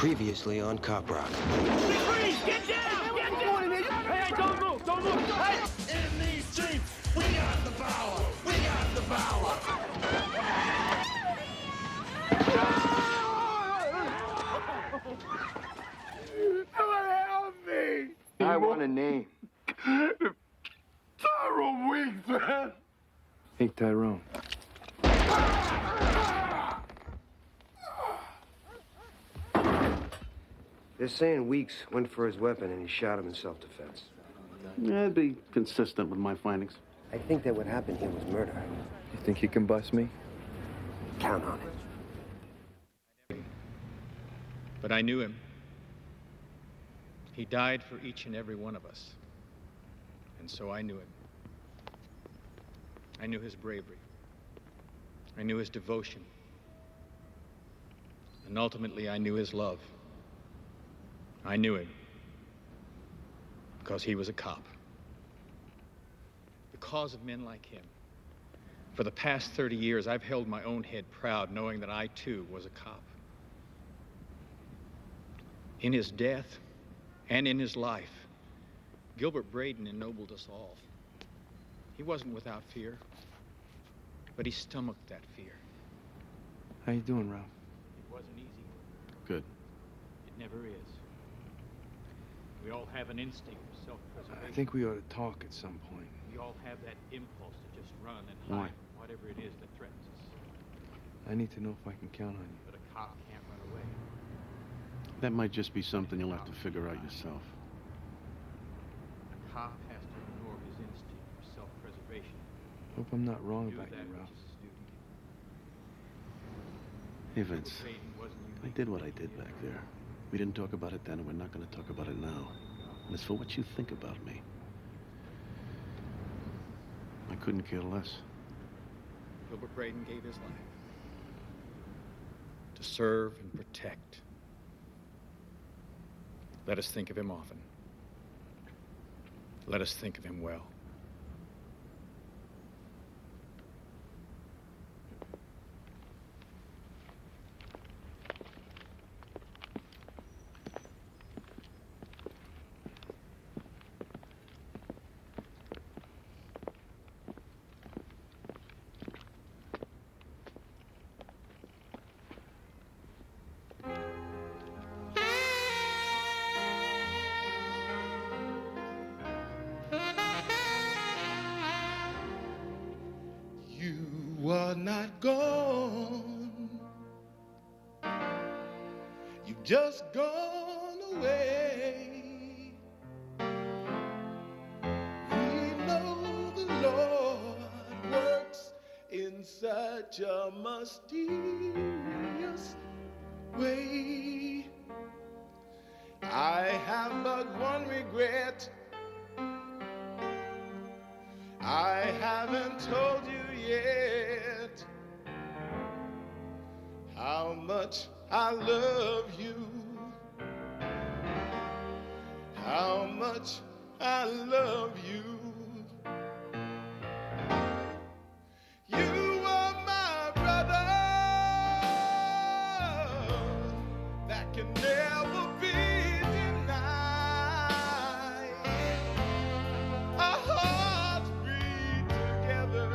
Previously on Cop Rock. Freeze! Get down! Get down! Hey, don't move! Don't move! Hey! In these streets, we got the power! We got the power! Someone help me! I want a name. Tyrone Weeks, man! Hey, Tyrone. They're saying Weeks went for his weapon and he shot him in self-defense. That'd be consistent with my findings. I think that what happened here was murder. You think you can bust me? Count on it. But I knew him. He died for each and every one of us. And so I knew him. I knew his bravery. I knew his devotion. And ultimately, I knew his love. I knew him because he was a cop. The cause of men like him. For the past 30 years, I've held my own head proud, knowing that I, too, was a cop. In his death and in his life, Gilbert Braden ennobled us all. He wasn't without fear, but he stomached that fear. How you doing, Ralph? It wasn't easy. Good. It never is. We all have an instinct for self-preservation. I think we ought to talk at some point. We all have that impulse to just run and Why? hide from whatever it is that threatens us. I need to know if I can count on you. But a cop can't run away. That might just be something you'll have to figure out yourself. A cop has to ignore his instinct for self-preservation. Hope I'm not wrong Do about that you, Ralph. which is his duty. Hey, Vince. Braden wasn't I did what I did back there. We didn't talk about it then, and we're not going to talk about it now. And as for what you think about me, I couldn't care less. Gilbert Braden gave his life to serve and protect. Let us think of him often. Let us think of him well. You are not gone. You've just gone away. We know the Lord works in such a mysterious way. I have but one regret. I haven't told you yet how much I love you, how much I love you. You are my brother that can never be denied. Our hearts beat together,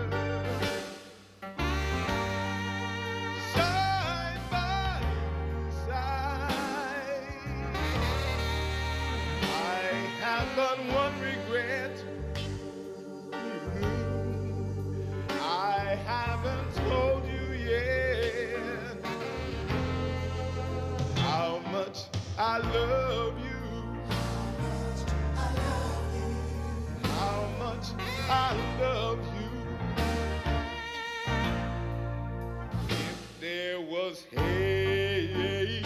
side by side. I have but one regret. I haven't told you yet how much I love you. How much I love you. If there was hate,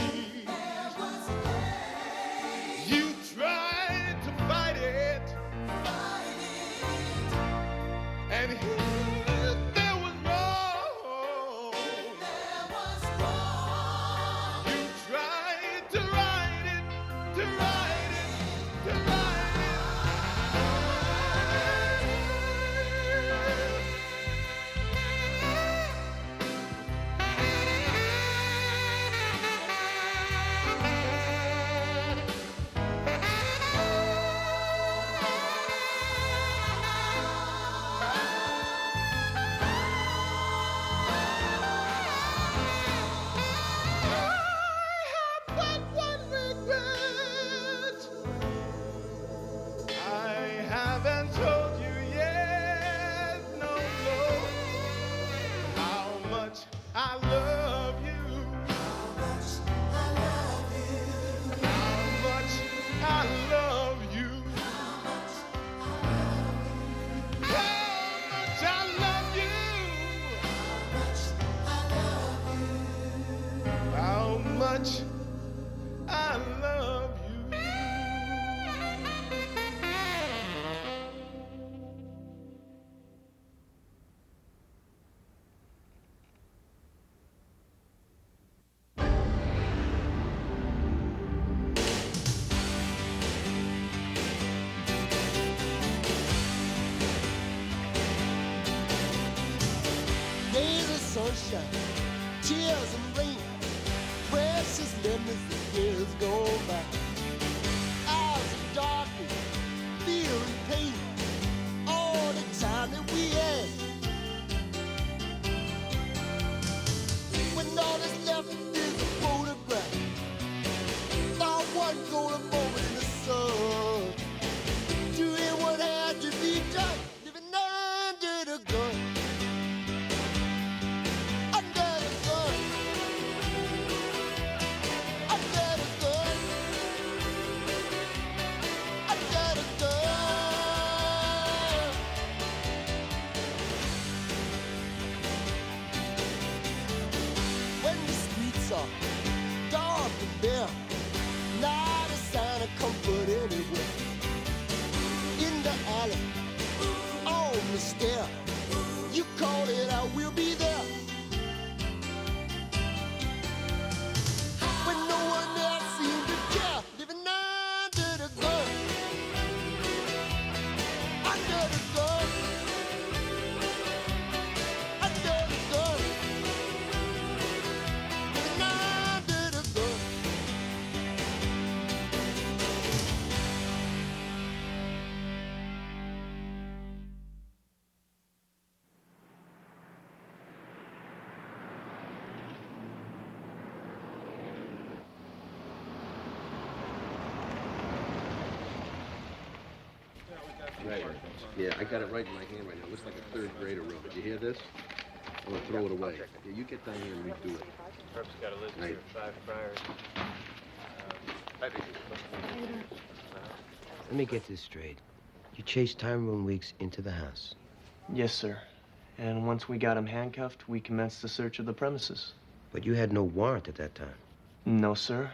you tried to fight it, and if there was wrong, you tried to right it, to right it, to right it. much I love you. Days of sunshine, tears and rain, precious memories of years gone by. Hours of darkness, fear and pain, all the time that we had. When all that's left is a photograph, not one golden moment in the sun. Doing what had to be done, living under the gun. Dark and bare, not a sign of comfort anywhere. In the alley, on the stair, you call it, I will be there. When no one else seemed to care, living under the gun, under the gun, under the gun. Right. Yeah, I got it right in my hand right now. It looks like a third grader wrote it. You hear this? I'm gonna throw it away. Yeah, you get down here and redo it. Perhaps got a list Right. of 5 friars. Let me get this straight. You chased Tyrone Weeks into the house. Yes, sir. And once we got him handcuffed, we commenced the search of the premises. But you had no warrant at that time. No, sir.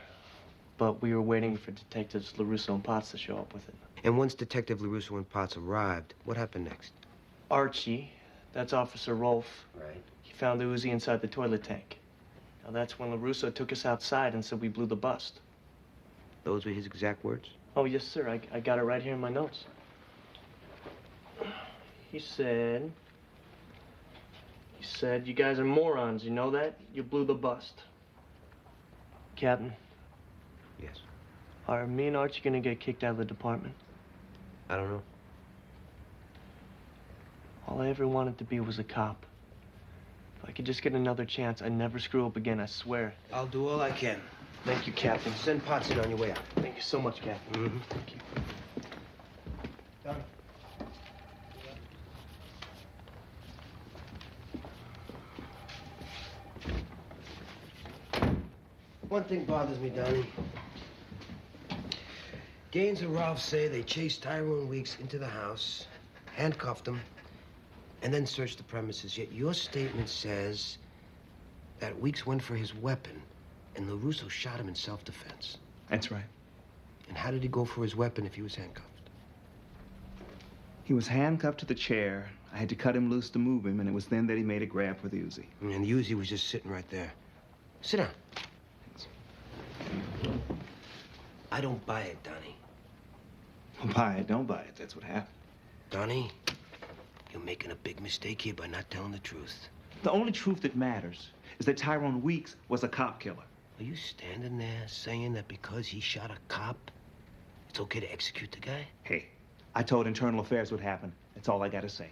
But we were waiting for Detectives LaRusso and Potts to show up with it. And once Detective LaRusso and Potts arrived, what happened next? Archie, that's Officer Rolfe. Right. He found the Uzi inside the toilet tank. Now, that's when LaRusso took us outside and said we blew the bust. Those were his exact words? Oh, yes, sir. I got it right here in my notes. He said, you guys are morons, you know that? You blew the bust. Captain, Yes. are me and Archie gonna get kicked out of the department? I don't know. All I ever wanted to be was a cop. If I could just get another chance, I'd never screw up again, I swear. I'll do all I can. Thank you, Captain. Send Potts in on your way out. Thank you so much, Captain. Mm-hmm. Thank you. Donnie. One thing bothers me, Donnie. Gaines and Ralph say they chased Tyrone Weeks into the house, handcuffed him, and then searched the premises. Yet your statement says that Weeks went for his weapon and LaRusso shot him in self-defense. That's right. And how did he go for his weapon if he was handcuffed? He was handcuffed to the chair. I had to cut him loose to move him, and it was then that he made a grab for the Uzi. And the Uzi was just sitting right there. Sit down. I don't buy it, Donnie. Buy it, don't buy it. That's what happened. Donnie, you're making a big mistake here by not telling the truth. The only truth that matters is that Tyrone Weeks was a cop killer. Are you standing there saying that because he shot a cop, it's okay to execute the guy? Hey, I told Internal Affairs what happened. That's all I gotta say.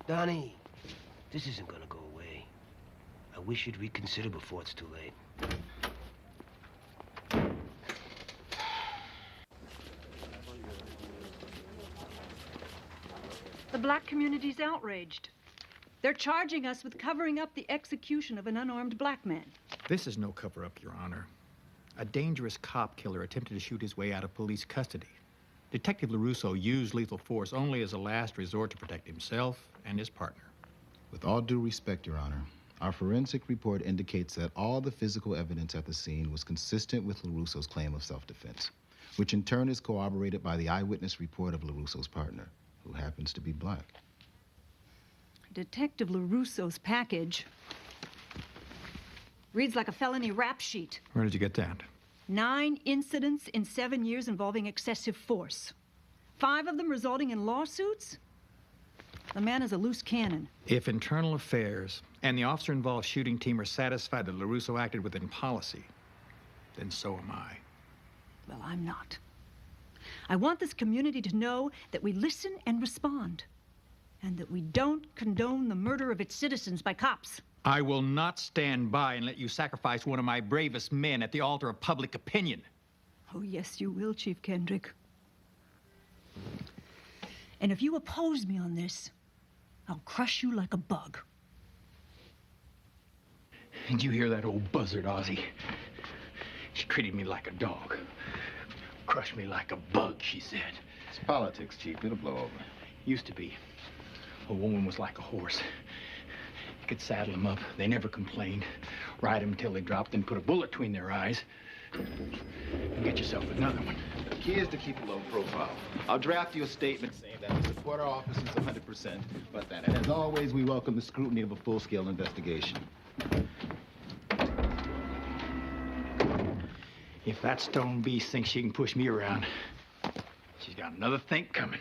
Donnie, this isn't gonna go away. I wish you'd reconsider before it's too late. The black community's outraged. They're charging us with covering up the execution of an unarmed black man. This is no cover-up, Your Honor. A dangerous cop killer attempted to shoot his way out of police custody. Detective LaRusso used lethal force only as a last resort to protect himself and his partner. With all due respect, Your Honor, Our forensic report indicates that all the physical evidence at the scene was consistent with LaRusso's claim of self-defense, which in turn is corroborated by the eyewitness report of LaRusso's partner, who happens to be black. Detective LaRusso's package reads like a felony rap sheet. Where did you get that? 9 incidents in 7 years involving excessive force. 5 of them resulting in lawsuits? The man is a loose cannon. If internal affairs and the officer-involved shooting team are satisfied that LaRusso acted within policy, then so am I. Well, I'm not. I want this community to know that we listen and respond, and that we don't condone the murder of its citizens by cops. I will not stand by and let you sacrifice one of my bravest men at the altar of public opinion. Oh, yes, you will, Chief Kendrick. And if you oppose me on this, I'll crush you like a bug. Did you hear that old buzzard, Ozzy? She treated me like a dog. Crushed me like a bug, she said. It's politics, Chief. It'll blow over. Used to be. A woman was like a horse. You could saddle them up. They never complained. Ride them until they dropped, then put a bullet between their eyes. And get yourself another one. The key is to keep a low profile. I'll draft you a statement saying that we support our officers 100%, but that, as always, we welcome the scrutiny of a full-scale investigation. If that stone beast thinks she can push me around, she's got another think coming.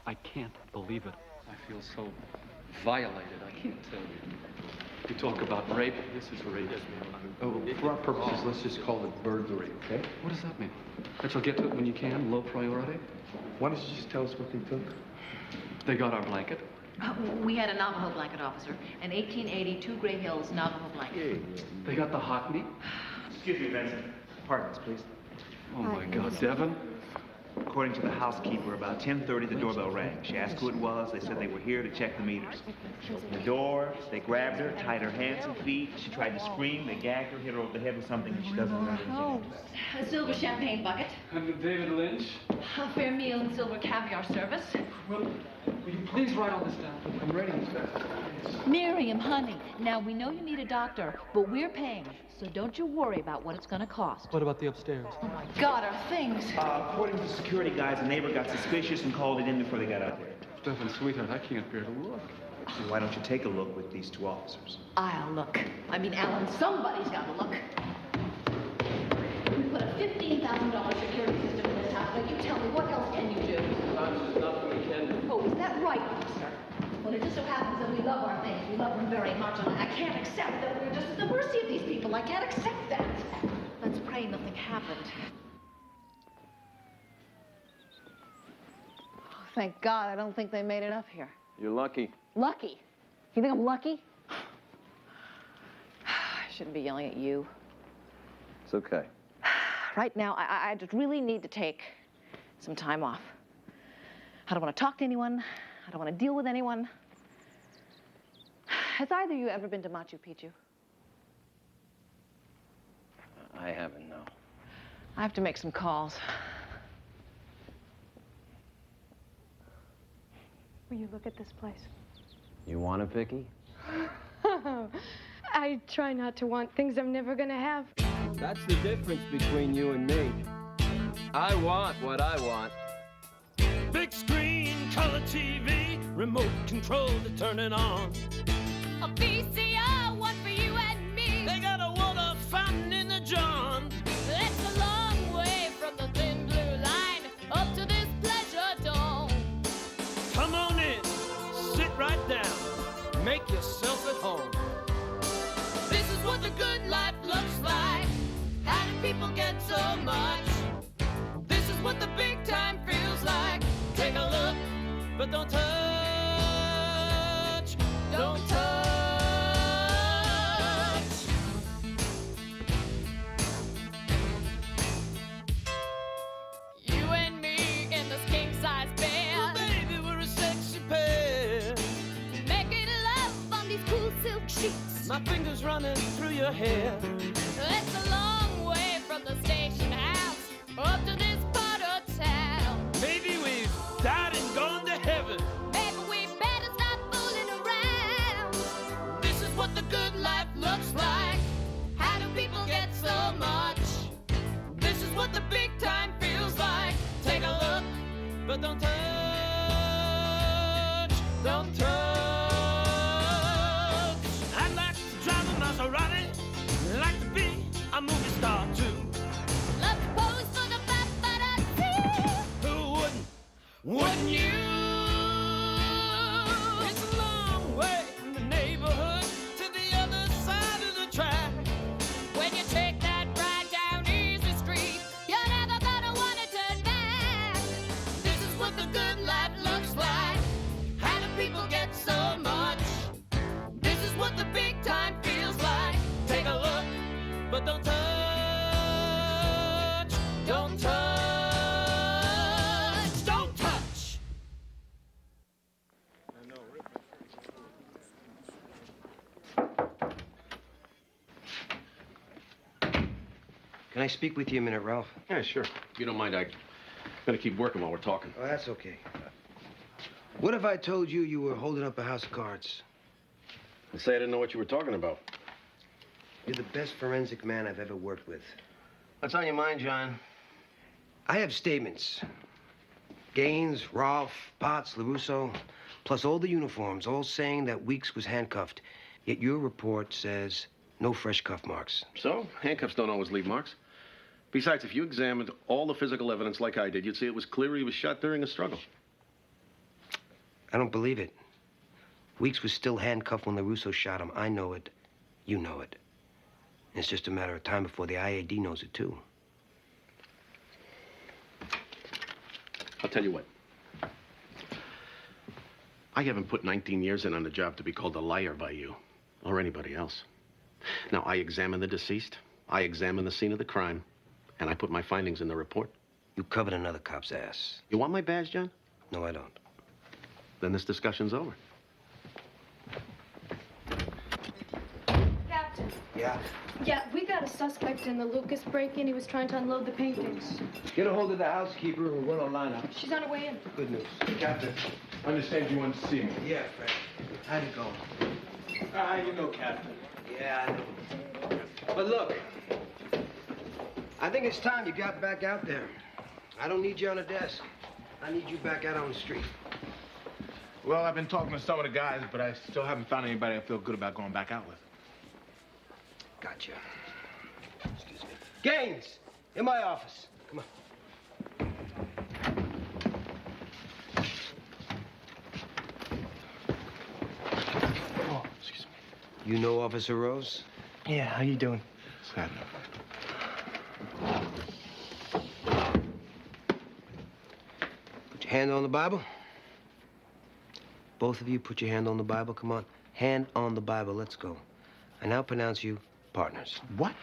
I can't believe it. I feel so violated. I can't tell you. You talk about rape. This is rape. Oh, for our purposes, let's just call it burglary, okay? What does that mean? That you'll get to it when you can, low priority? Why don't you just tell us what they took? They got our blanket. We had a Navajo blanket, officer. An 1880 Two Gray Hills Navajo blanket. They got the hot meat. Excuse me, Vincent. Apartments, please. Oh, my God. Devin? According to the housekeeper, about 10:30, the doorbell rang. She asked who it was. They said they were here to check the meters. She opened the door. They grabbed her, tied her hands and feet. She tried to scream. They gagged her, hit her over the head with something, and she doesn't remember. Oh, a silver champagne bucket. And David Lynch? A fair meal and silver caviar service. Well, will you please write all this down? I'm ready as fast as I can. Miriam, honey, now we know you need a doctor, but we're paying. So don't you worry about what it's going to cost. What about the upstairs? Oh, my God, our things. According to security guys, the neighbor got suspicious and called it in before they got out there. Stephen, sweetheart, I can't bear to look. So why don't you take a look with these 2 officers? I'll look. I mean, Alan, somebody's got to look. We put a $15,000 security system in this house. Now, you tell me, what else can you do? There's nothing we can do. Oh, is that right, officer? Well, it just so happens that we love our things. We love them very much, and I can't accept that we're just at the mercy of these people. I can't accept that. Let's pray nothing happened. Oh, thank God, I don't think they made it up here. You're lucky. Lucky? You think I'm lucky? I shouldn't be yelling at you. It's okay. Right now, I just really need to take some time off. I don't want to talk to anyone. I don't want to deal with anyone. Has either of you ever been to Machu Picchu? I haven't, no. I have to make some calls. Will you look at this place? You want it, Vicky? I try not to want things I'm never gonna have. That's the difference between you and me. I want what I want. Big screen, color TV, remote control to turn it on. A VCR, one for you and me. They got a water fountain in the John. It's a long way from the thin blue line up to this pleasure dome. Come on in, sit right down, make yourself at home. This is what the good life looks like. How do people get so much? This is what the big time feels like. Take a look, but don't touch, don't touch. running through your hair. It's a long way from the station house up to this part of town. Maybe we've died and gone to heaven. Maybe we better stop fooling around. This is what the good life looks like. How do people get so much? This is what the big time feels like. Take a look, but don't touch, don't touch. I'd like to drive a Maserati, like to be a movie star too. Love to pose for the paparazzi. Who wouldn't? Wouldn't you? It's a long way from the neighborhood to the other side of the track. When you take that ride down Easy Street, you're never gonna want to turn back. This is what the good life looks like. How do people get so much? This is what the big time feels like. Take a look, but don't touch, don't touch, don't touch. Can I speak with you a minute, Ralph? Yeah, sure. If you don't mind, I gotta keep working while we're talking. Oh, that's okay. What if I told you you were holding up a house of cards? I'd say I didn't know what you were talking about. You're the best forensic man I've ever worked with. What's on your mind, John? I have statements. Gaines, Rolfe, Potts, LaRusso, plus all the uniforms, all saying that Weeks was handcuffed. Yet your report says no fresh cuff marks. So, handcuffs don't always leave marks. Besides, if you examined all the physical evidence like I did, you'd see it was clear he was shot during a struggle. I don't believe it. Weeks was still handcuffed when LaRusso shot him. I know it. You know it. And it's just a matter of time before the IAD knows it, too. I'll tell you what. I haven't put 19 years in on the job to be called a liar by you or anybody else. Now, I examined the deceased, I examined the scene of the crime, and I put my findings in the report. You covered another cop's ass. You want my badge, John? No, I don't. Then this discussion's over. Captain. Yeah? Yeah, we got a suspect in the Lucas break-in. He was trying to unload the paintings. Get a hold of the housekeeper and we'll line up. She's on her way in. Good news. Captain, I understand you want to see me. Yeah, Frank. How'd it go? You know, Captain. Yeah, I know. But look, I think it's time you got back out there. I don't need you on a desk. I need you back out on the street. Well, I've been talking to some of the guys, but I still haven't found anybody I feel good about going back out with. Gotcha. Excuse me. Gaines, in my office. Come on. Oh, excuse me. You know Officer Rose? Yeah, how you doing? Sad enough. Put your hand on the Bible. Both of you put your hand on the Bible. Come on. Hand on the Bible. Let's go. I now pronounce you partners. What?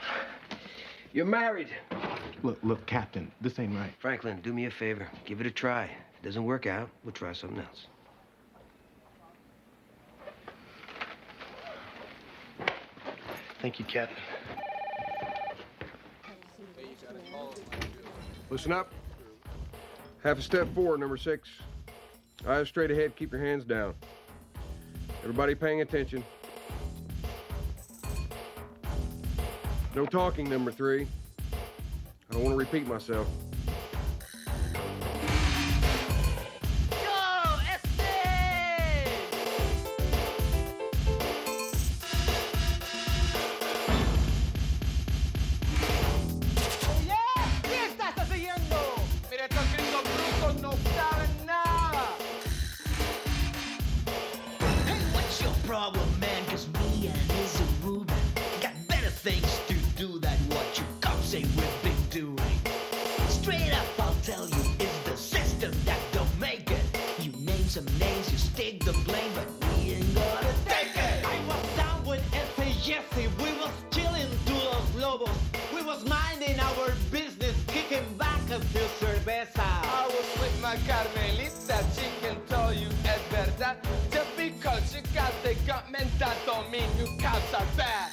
You're married. Look, Captain, this ain't right. Franklin, do me a favor. Give it a try. If it doesn't work out, we'll try something else. Thank you, Captain. Listen up. Half a step forward, number 6. Eyes straight ahead, keep your hands down. Everybody paying attention. No talking, number 3. I don't want to repeat myself. Problem, man, 'cause me and his Ruben got better things to do than what you cops say we've been doing. Straight up, I'll tell you, it's the system that don't make it. You name some names, you stick the blame, but we ain't gonna take it. I was down with Ese Jesse, we was chilling to Los Lobos. We was minding our business, kicking back a few cerveza. I was with my Carmelita, she can tell you es verdad. Just because you got the government, that don't mean you cops are bad.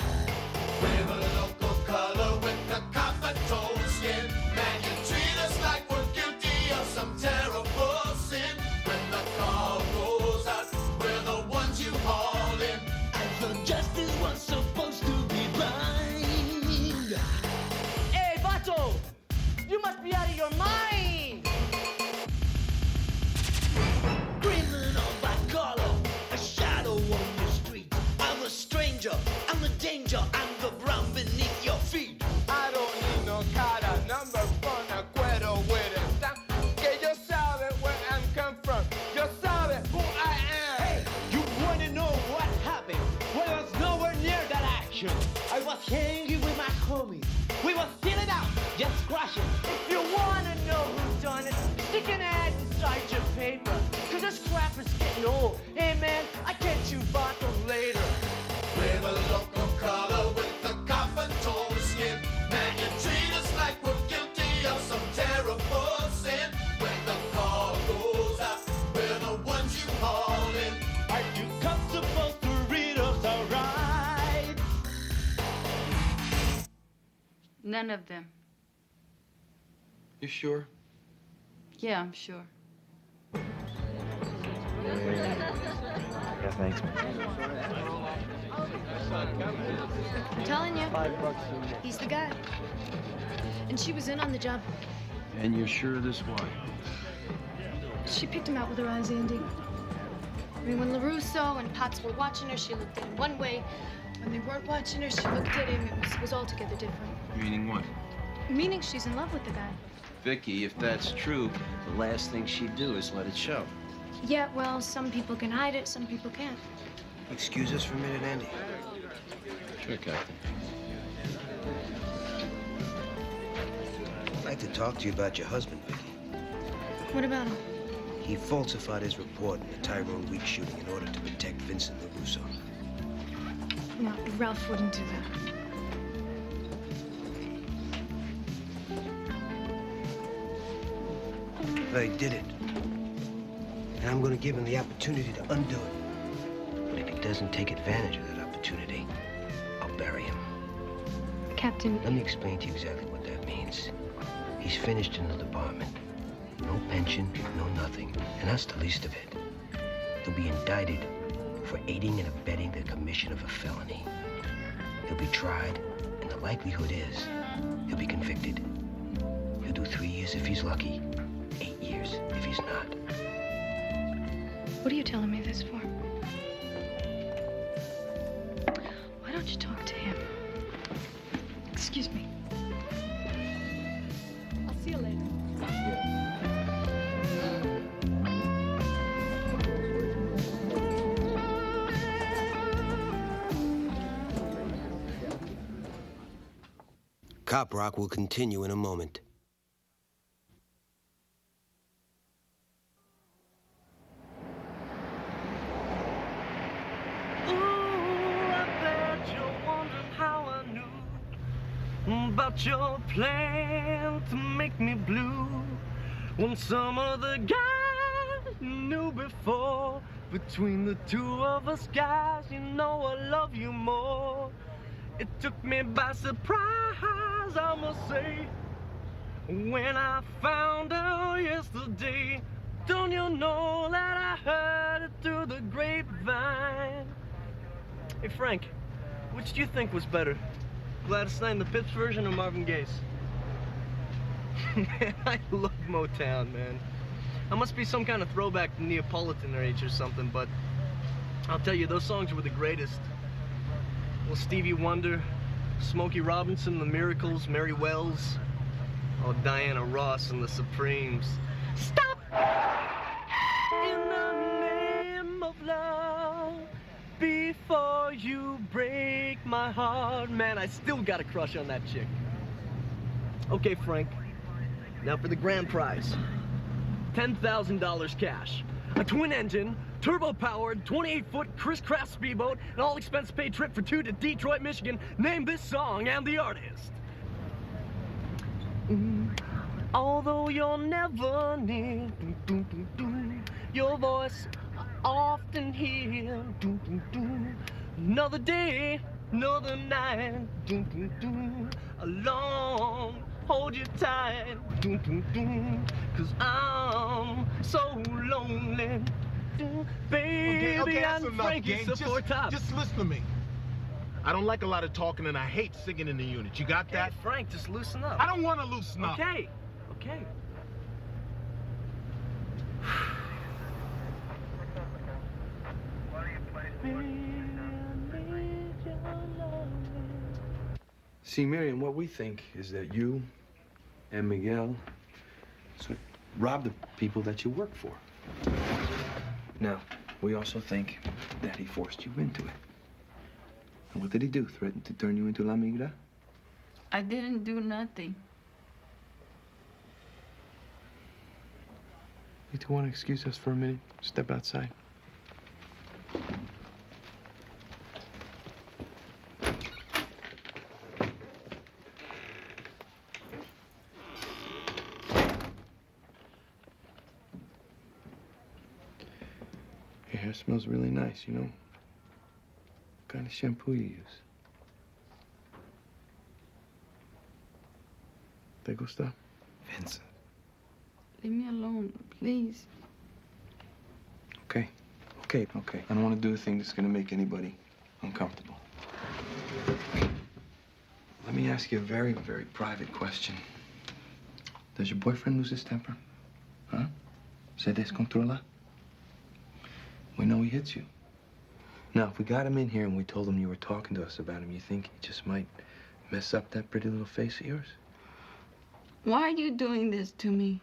no. Hey man, I catch you vodka later. We're the local color with the copper tone skin. Man, you treat us like we're guilty of some terrible sin. When the call goes out, we're the ones you call in. Are you comfortable to read us alright? None of them. You sure? Yeah, I'm sure. Yeah, thanks, man. I'm telling you, $5 a minute. he's the guy. And she was in on the job. And you're sure this why? She picked him out with her eyes, Andy. I mean, when LaRusso and Potts were watching her, she looked at him one way. When they weren't watching her, she looked at him. It was altogether different. Meaning what? Meaning she's in love with the guy. Vicky, if that's true, the last thing she'd do is let it show. Yeah, well, some people can hide it, some people can't. Excuse us for a minute, Andy. Sure, Captain. I'd like to talk to you about your husband, Vicky. What about him? He falsified his report in the Tyrone Weeks shooting in order to protect Vincent LaRusso. No, Ralph wouldn't do that. But he did it. And I'm going to give him the opportunity to undo it. But if he doesn't take advantage of that opportunity, I'll bury him. Captain. Let me explain to you exactly what that means. He's finished in the department. No pension, no nothing. And that's the least of it. He'll be indicted for aiding and abetting the commission of a felony. He'll be tried, and the likelihood is he'll be convicted. He'll do 3 years if he's lucky, 8 years if he's not. What are you telling me this for? Why don't you talk to him? Excuse me. I'll see you later. Cop Rock will continue in a moment. About your plan to make me blue when some of the guys you knew before. Between the two of us guys, you know I love you more. It took me by surprise, I must say, when I found out yesterday. Don't you know that I heard it through the grapevine? Hey Frank, which do you think was better? Gladys Knight in the Pips version or Marvin Gaye's? Man, I love Motown, man. I must be some kind of throwback to Neapolitan age or something, but I'll tell you, those songs were the greatest. Well, Stevie Wonder, Smokey Robinson, The Miracles, Mary Wells, oh, Diana Ross and the Supremes. Stop! In the name of love, before you break my heart. Man, I still got a crush on that chick. Okay, Frank. Now for the grand prize. $10,000 cash. A twin-engine, turbo-powered, 28-foot Chris-Craft speedboat, an all-expense-paid trip for 2 to Detroit, Michigan. Name this song and the artist. Although you're never near, your voice I often hear. Another day, another night, alone, hold you tight, cause I'm so lonely. Baby, okay, that's I'm enough, Frankie, gang. support top. Just listen to me. I don't like a lot of talking, and I hate singing in the unit. You got that? Hey, Frank, just loosen up. I don't want to loosen up. Okay, okay. See, Miriam, what we think is that you and Miguel sort of robbed the people that you work for. Now, we also think that he forced you into it. And what did he do? Threaten to turn you into La Migra? I didn't do nothing. You two want to excuse us for a minute? Step outside. Your hair smells really nice, you know? What kind of shampoo you use? ¿Te gusta? Vincent. Leave me alone, please. Okay. Okay. I don't want to do a thing that's going to make anybody uncomfortable. Let me ask you a very, very private question. Does your boyfriend lose his temper? Huh? Se descontrola? We know he hits you. Now, if we got him in here and we told him you were talking to us about him, you think he just might mess up that pretty little face of yours? Why are you doing this to me?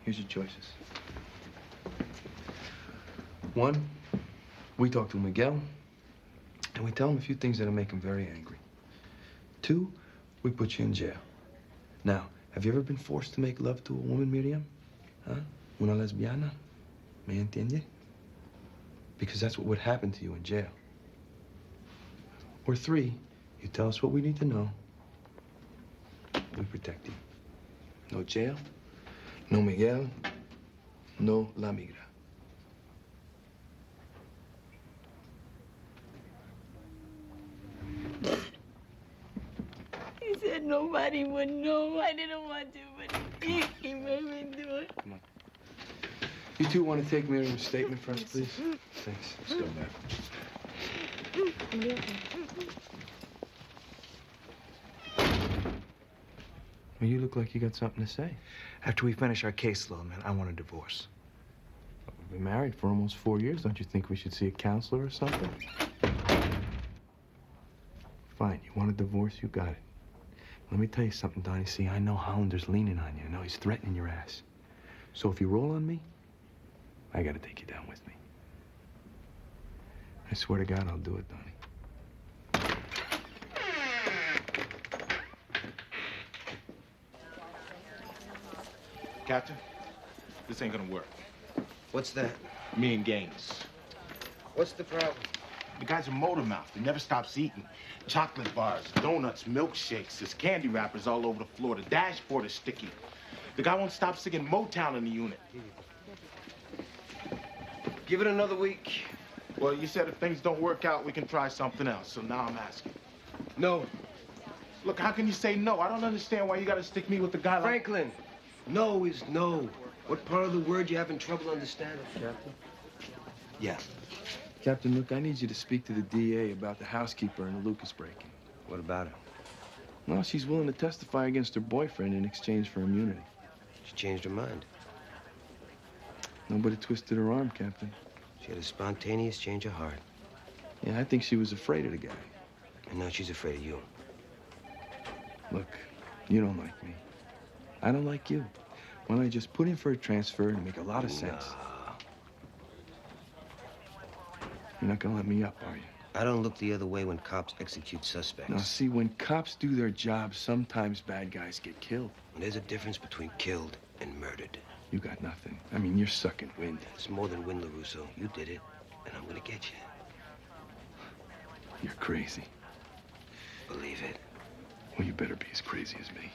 Here's your choices. 1, we talk to Miguel, and we tell him a few things that'll make him very angry. 2, we put you in jail. Now, have you ever been forced to make love to a woman, Miriam? Huh? Una lesbiana? ¿Me entiende? Because that's what would happen to you in jail. Or 3, you tell us what we need to know. We protect you. No jail, no Miguel, no la migra. He said nobody would know. I didn't want to, but he made me do it. Come on. You two want to take Miriam's statement for us, please? Thanks. Let's go back. Well, you look like you got something to say. After we finish our caseload, man, I want a divorce. We've been married for almost 4 years. Don't you think we should see a counselor or something? Fine, you want a divorce? You got it. Let me tell you something, Donnie. See, I know Hollander's leaning on you. I know he's threatening your ass. So if you roll on me, I gotta take you down with me. I swear to God, I'll do it, Donnie. Captain, this ain't gonna work. What's that? Me and Gaines. What's the problem? The guy's a motor mouth. He never stops eating. Chocolate bars, donuts, milkshakes. There's candy wrappers all over the floor. The dashboard is sticky. The guy won't stop singing Motown in the unit. Give it another week. Well, you said if things don't work out, we can try something else. So now I'm asking. No. Look, how can you say no? I don't understand why you gotta stick me with a guy like... Franklin, no is no. What part of the word you having trouble understanding? Captain? Yeah. Captain, look, I need you to speak to the DA about the housekeeper and the Lucas break-in. What about her? Well, she's willing to testify against her boyfriend in exchange for immunity. She changed her mind. Nobody twisted her arm, Captain. She had a spontaneous change of heart. Yeah, I think she was afraid of the guy. And now she's afraid of you. Look, you don't like me. I don't like you. Why don't I just put in for a transfer and make a lot of sense? You're not gonna let me up, are you? I don't look the other way when cops execute suspects. Now, see, when cops do their job, sometimes bad guys get killed. And there's a difference between killed and murdered. You got nothing. I mean, you're sucking wind. It's more than wind, LaRusso. You did it, and I'm gonna get you. You're crazy. Believe it. Well, you better be as crazy as me.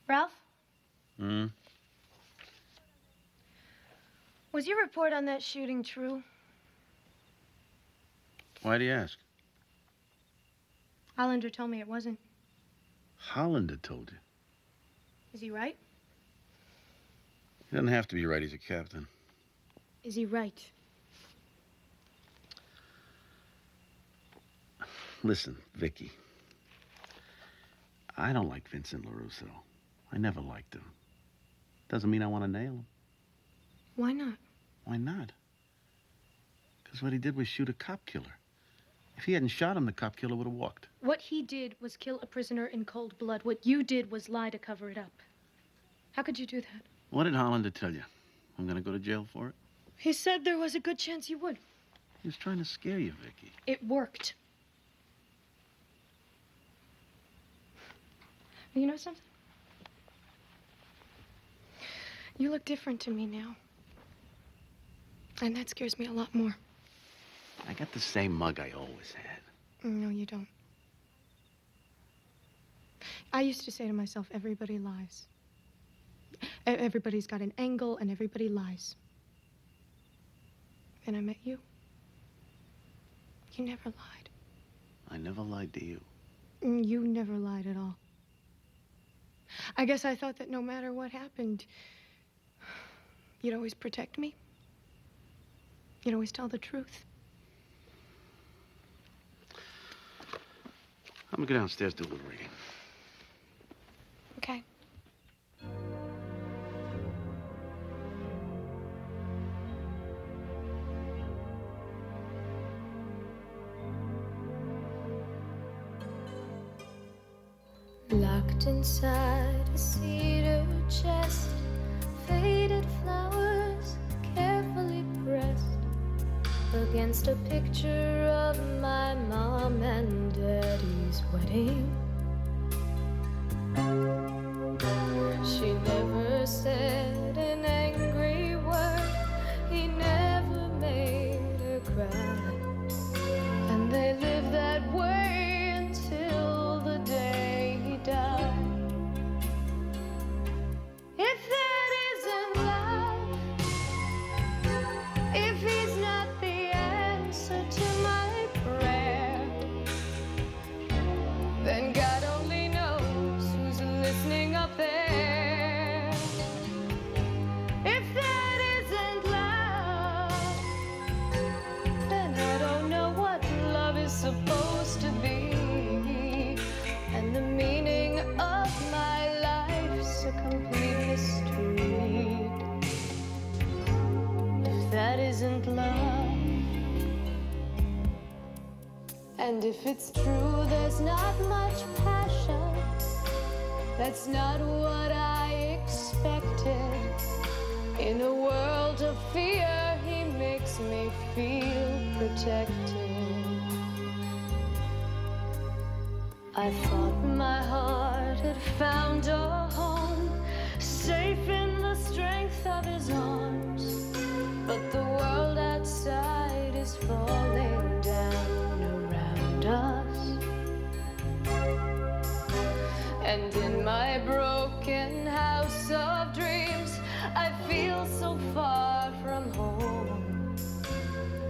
Ralph? Hmm? Was your report on that shooting true? Why do you ask? Hollander told me it wasn't. Hollander told you. Is he right? He doesn't have to be right. He's a captain. Is he right? Listen, Vicky. I don't like Vincent LaRusso. I never liked him. Doesn't mean I want to nail him. Why not? Why not? Because what he did was shoot a cop killer. If he hadn't shot him, the cop killer would have walked. What he did was kill a prisoner in cold blood. What you did was lie to cover it up. How could you do that? What did Hollander tell you? I'm going to go to jail for it? He said there was a good chance you would. He was trying to scare you, Vicky. It worked. You know something? You look different to me now. And that scares me a lot more. I got the same mug I always had. No, you don't. I used to say to myself, everybody lies. Everybody's got an angle and everybody lies. And I met you. You never lied. I never lied to you. You never lied at all. I guess I thought that no matter what happened, you'd always protect me. You'd always tell the truth. I'm gonna go downstairs, do a little reading. Okay. Locked inside a cedar chest, faded flowers carefully pressed against a picture of my mom and daddy's wedding. She never said an angry word, he never made her cry, and they lived that way until the day he died. If that isn't love, if he's not the answer to my prayer, then God only knows who's listening up there. If that isn't love, then I don't know what love is supposed to be, and the meaning of my life's a complete mystery. If that isn't love, and if it's true there's not much passion, that's not what I expected. In a world of fear, he makes me feel protected. I thought my heart had found a home, safe in the strength of his arms, but the world outside is falling down around us. And in my broken house of dreams, I feel so far from home,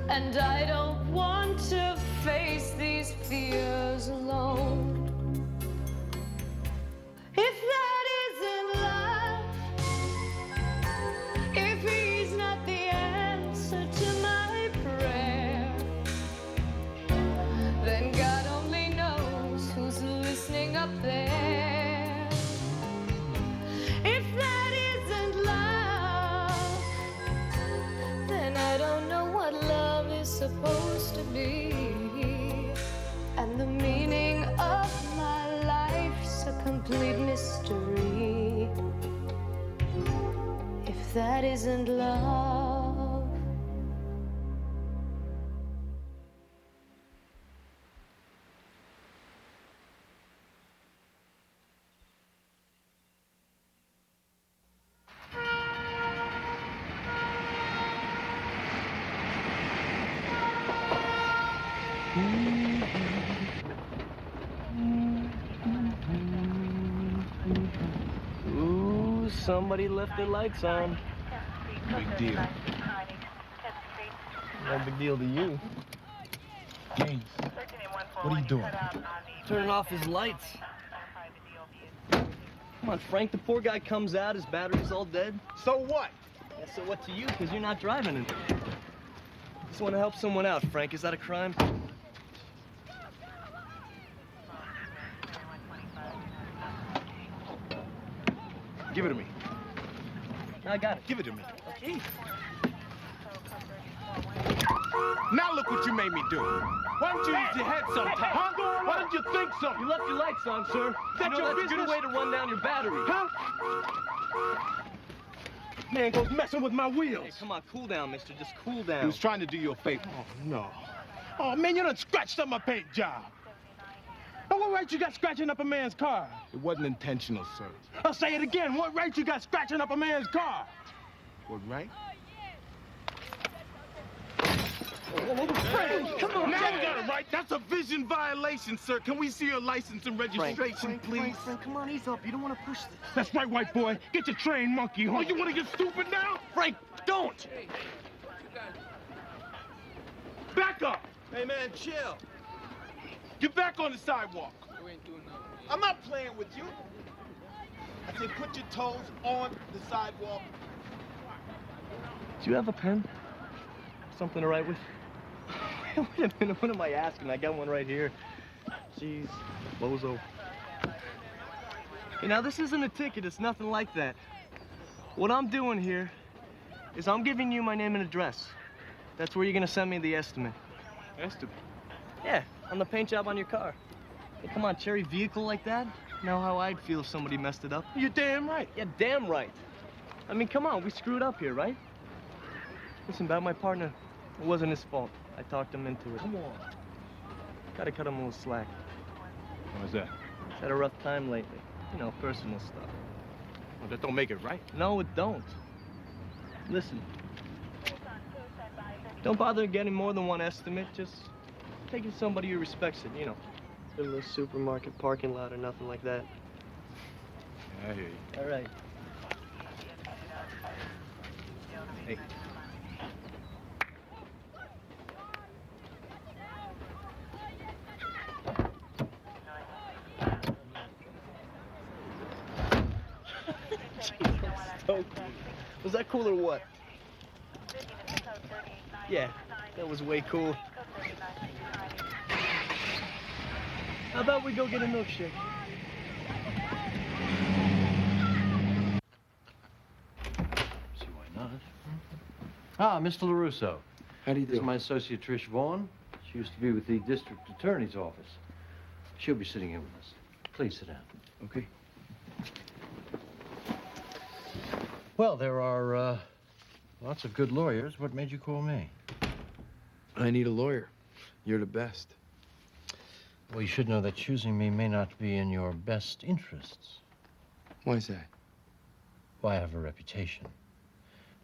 and I don't want to face these fears alone. If that isn't love, if he's not the answer to my prayer, then God only knows who's listening up there. If that isn't love, then I don't know what love is supposed to be, and the meaning of my life's a complete mystery. If that isn't love. Ooh, somebody left their lights on. Big deal. No big deal to you. James, what are you doing? Turning off his lights. Come on, Frank, the poor guy comes out, his battery's all dead. So what? Yeah, so what to you, because you're not driving it. Just want to help someone out, Frank. Is that a crime? Give it to me. I got it. Give it to me. Okay. Now look what you made me do. Why don't you use your head sometime? Huh? Why don't you think so? You left your lights on, sir. That's you know, your that's a business? good way to run down your battery. Huh? Man goes messing with my wheels. Hey, come on, cool down, mister. Just cool down. He was trying to do you a favor. Oh, no. Oh, man, you done scratched up my paint job. Oh, what right you got scratching up a man's car? It wasn't intentional, sir. I'll say it again. What right you got scratching up a man's car? What right? Come on, now we got it right. That's a vision violation, sir. Can we see your license and registration, please? Frank, come on, ease up. You don't want to push this. That's right, white boy. Get your train monkey home. Oh, you want to get stupid now? Frank, don't! Back up! Hey, man, chill. Get back on the sidewalk. You ain't doing nothing. I'm not playing with you. I said put your toes on the sidewalk. Do you have a pen? Something to write with? Wait a minute, what am I asking? I got one right here. Jeez, bozo. Hey, now this isn't a ticket, it's nothing like that. What I'm doing here is I'm giving you my name and address. That's where you're gonna send me the estimate. Estimate? Yeah, on the paint job on your car. Hey, come on, cherry vehicle like that? Know how I'd feel if somebody messed it up? You're damn right. Yeah, damn right. I mean, come on, we screwed up here, right? Listen, about my partner, it wasn't his fault. I talked him into it. Come on. Gotta cut him a little slack. Why's that? He's had a rough time lately. You know, personal stuff. Well, that don't make it right. No, it don't. Listen. Don't bother getting more than one estimate. Just take it to somebody who respects it, you know. A little supermarket parking lot or nothing like that. Yeah, I hear you. All right. Hey. So cool. Was that cool or what? Yeah, that was way cool. How about we go get a milkshake? See why not? Ah, Mr. LaRusso. How do you This is do? my associate Trish Vaughn. She used to be with the district attorney's office. She'll be sitting in with us. Please sit down. Okay. Well, there are lots of good lawyers. What made you call me? I need a lawyer. You're the best. Well, you should know that choosing me may not be in your best interests. Why is that? Well, I have a reputation.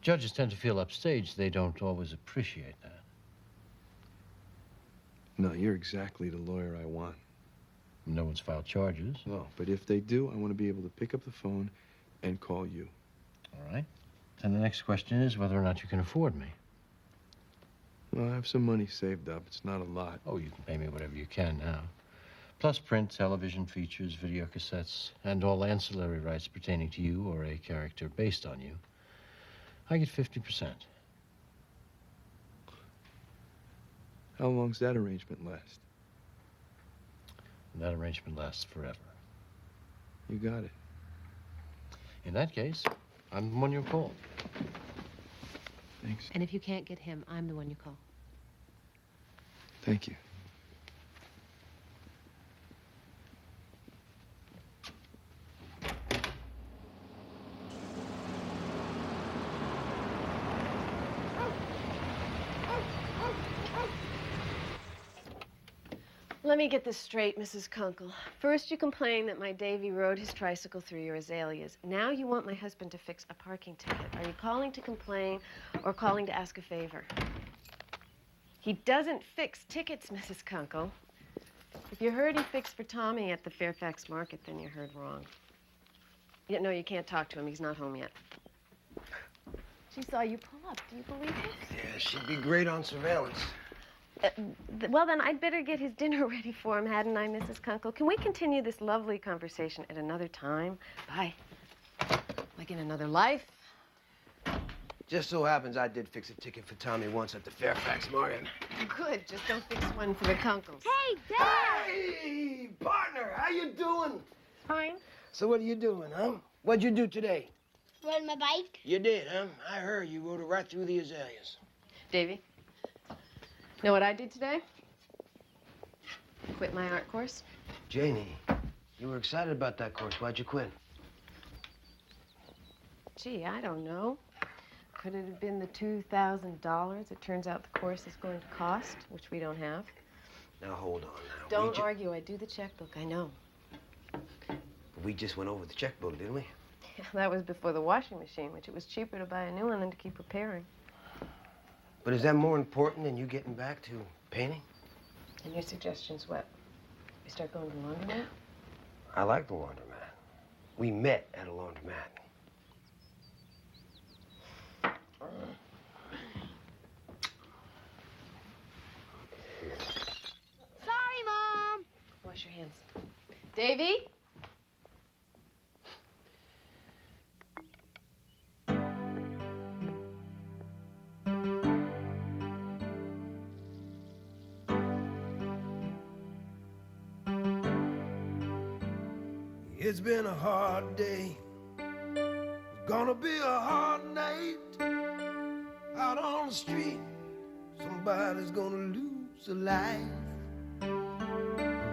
Judges tend to feel upstaged. They don't always appreciate that. No, you're exactly the lawyer I want. No one's filed charges. No, but if they do, I want to be able to pick up the phone and call you. All right. And the next question is whether or not you can afford me. Well, I have some money saved up. It's not a lot. Oh, you can pay me whatever you can now. Plus print, television features, video cassettes, and all ancillary rights pertaining to you or a character based on you. I get 50%. How long's that arrangement last? And that arrangement lasts forever. You got it. In that case, I'm the one you'll call. Thanks. And if you can't get him, I'm the one you call. Thank you. Let me get this straight, Mrs. Kunkel. First, you complain that my Davy rode his tricycle through your azaleas. Now you want my husband to fix a parking ticket. Are you calling to complain or calling to ask a favor? He doesn't fix tickets, Mrs. Kunkel. If you heard he fixed for Tommy at the Fairfax Market, then you heard wrong. No, you can't talk to him. He's not home yet. She saw you pull up. Do you believe it? Yeah, she'd be great on surveillance. Well, then I'd better get his dinner ready for him, hadn't I, Mrs. Kunkel? Can we continue this lovely conversation at another time? Bye. Like in another life? Just so happens I did fix a ticket for Tommy once at the Fairfax Market. Good. Just don't fix one for the Kunkels. Hey, Dad! Hey, partner, how you doing? Fine. So what are you doing, huh? What'd you do today? Rode my bike. You did, huh? I heard you rode it right through the azaleas. Davy, know what I did today? Quit my art course. Janie, you were excited about that course. Why'd you quit? Gee, I don't know. Could it have been the $2,000 it turns out the course is going to cost, which we don't have? Now, hold on now. Don't argue. I do the checkbook. I know. We just went over the checkbook, didn't we? That was before the washing machine, which it was cheaper to buy a new one than to keep repairing. But is that more important than you getting back to painting? And your suggestion's what? We start going to the laundromat? I like the laundromat. We met at a laundromat. Sorry, Mom. Wash your hands. Davy? It's been a hard day. It's gonna be a hard night. Out on the street, somebody's gonna lose a life.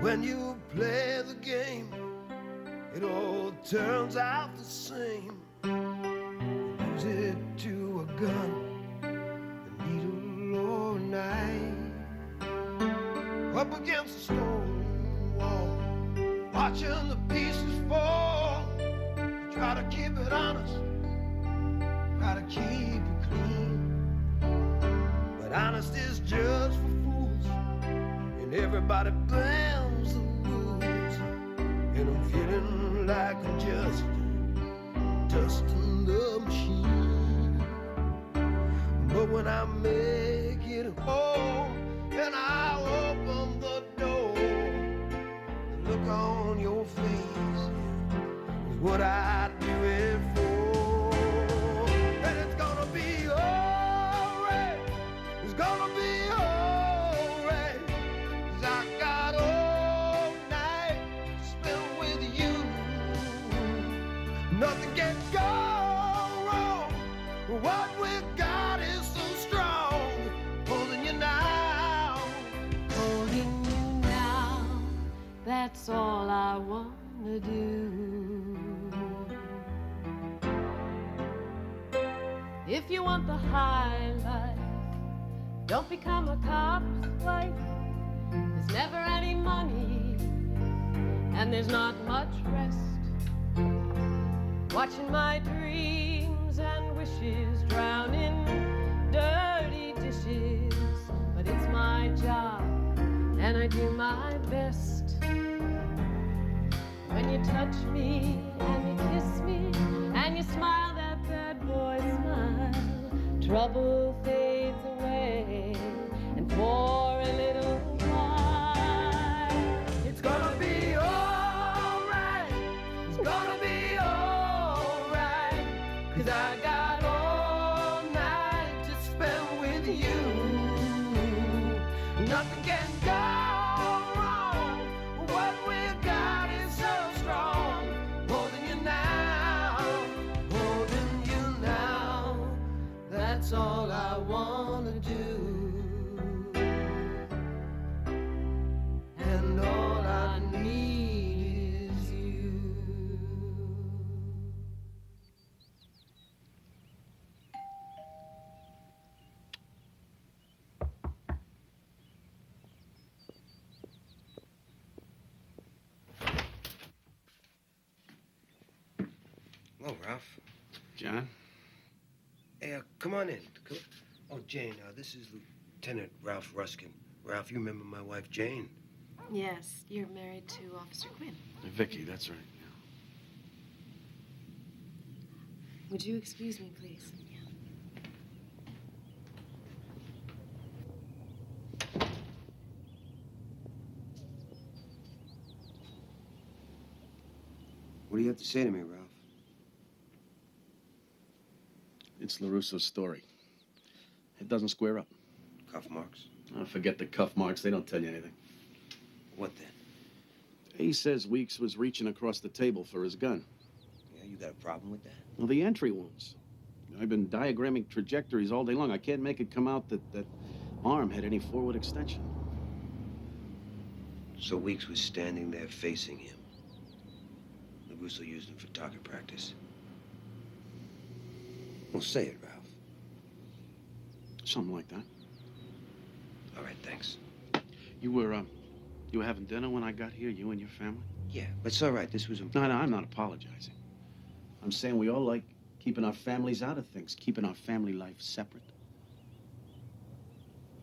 When you play the game, it all turns out the same. Use it to a gun, a needle or a knife. Up against a stone wall, watching the pieces fall. Try to keep it honest, try to keep it clean. But honesty is just for fools, and everybody bends the rules. And I'm feeling like I'm just dusting the machine. But when I make it home and I open the door, the look on your face is what I do it for. And it's gonna be alright. It's gonna be alright. 'Cause I got all night to spend with you. Nothing can go wrong. What we got is so strong. Holding you now. Holding you now, that's all I wanna do. If you want the high life, don't become a cop's wife. There's never any money, and there's not much rest. Watching my dreams and wishes drown in dirty dishes. But it's my job, and I do my best. When you touch me, and you kiss me, and you smile that bad boy smile, trouble fades away, and for a little while, It's gonna be alright. It's gonna be alright. 'Cause I got all night to spend with you. Nothing can go wrong. What we got is so strong. Holding you now. Holding you now. That's all I wanna do. And all I need is you. Hello, Ralph. John? Hey, come on in. Oh, Jane, this is Lieutenant Ralph Ruskin. Ralph, you remember my wife, Jane? Yes, you're married to Officer Quinn. Vicky, that's right. Would you excuse me, please? What do you have to say to me, Ralph? It's LaRusso's story. It doesn't square up. Cuff marks? Oh, forget the cuff marks. They don't tell you anything. What then? He says Weeks was reaching across the table for his gun. Yeah, you got a problem with that? Well, the entry wounds. I've been diagramming trajectories all day long. I can't make it come out that that arm had any forward extension. So Weeks was standing there facing him. LaRusso used him for target practice. Well, say it, Ralph. Something like that. All right, thanks. You were having dinner when I got here, you and your family? Yeah, but it's all right. This was No, I'm not apologizing. I'm saying we all like keeping our families out of things, keeping our family life separate.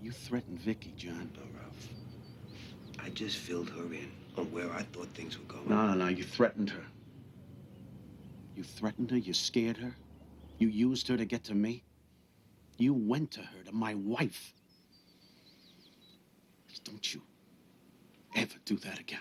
You threatened Vicky, John. No, Ralph. I just filled her in on where I thought things were going. No. You threatened her. You threatened her, you scared her. You used her to get to me. You went to her, to my wife. Don't you ever do that again.